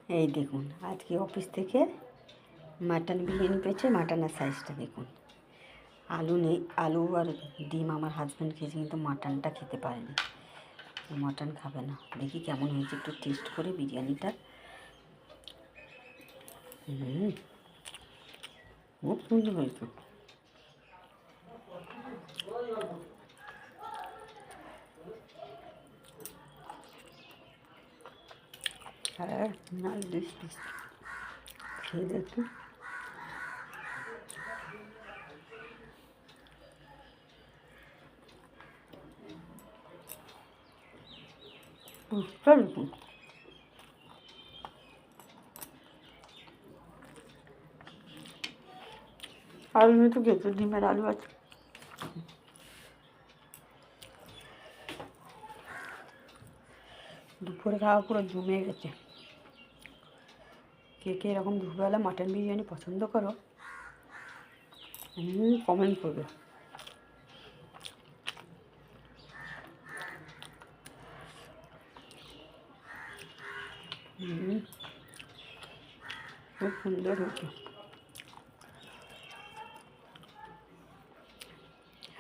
এই দেখুন আজকে অফিস থেকে মাটন বিরিয়ানি পেয়েছে। মাটনের সাইজটা দেখুন। আলু নেই, আলু আর ডিম আমার হাজব্যান্ড খেয়েছে, কিন্তু মাটনটা খেতে পারেনি। মাটন খাবে না। দেখি কেমন হয়েছে, একটু টেস্ট করে বিরিয়ানিটা। খুব সুন্দর হয়েছে। হ্যাঁ, না দিস খেয়ে দেখুন। দেখুন আলু নিয়ে তো গেছে, ডিমের আলু আছে। দুপুরে খাওয়া পুরো জমে গেছে। কে কে এরকম দুপুরবেলা মাটন বিরিয়ানি পছন্দ করো কমেন্ট করবে। খুব সুন্দর হয়েছে।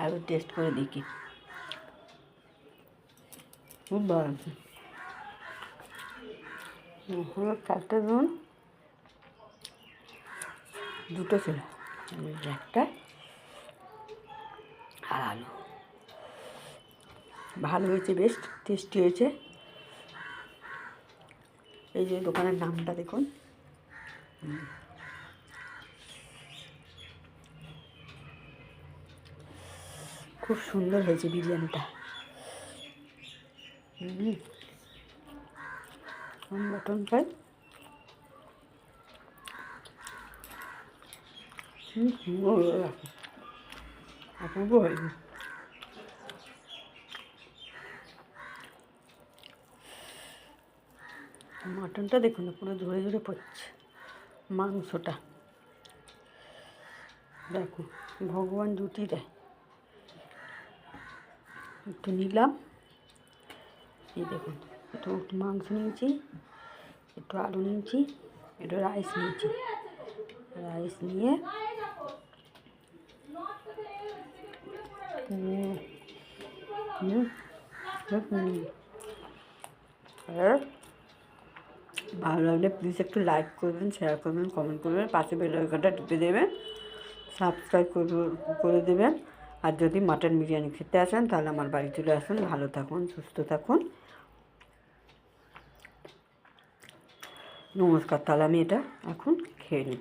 আরও টেস্ট করে দেখি। খুব ভালো আছে। চারটে নুন দুটো ছিল, একটা আর আলু। ভালো হয়েছে, বেশ টেস্টি হয়েছে। এই যে দোকানের নামটা দেখুন। খুব সুন্দর হয়েছে বিরিয়ানিটা। মটন ফ্রাই অপূর্ব হয়েছে। মাটনটা দেখুন না, পুরো ঝরে ঝরে পড়ছে। মাংসটা দেখুন, ভগবান জুটি দেয়। একটু নিলাম, এই দেখুন, একটু মাংস নিয়েছি, একটু আলু নিয়েছি, একটু রাইস নিয়েছি। রাইস নিয়ে ভালো লাগলে প্লিজ একটু লাইক করবেন, শেয়ার করবেন, কমেন্ট করবেন, পাশে বেল আইকনটা টিপে দেবেন, সাবস্ক্রাইব করে দেবেন। আর যদি মাটন বিরিয়ানি খেতে আসেন তাহলে আমার বাড়ি চলে আসুন। ভালো থাকুন, সুস্থ থাকুন। নমস্কার। তাহলে আমি এটা এখন খেয়ে নিই।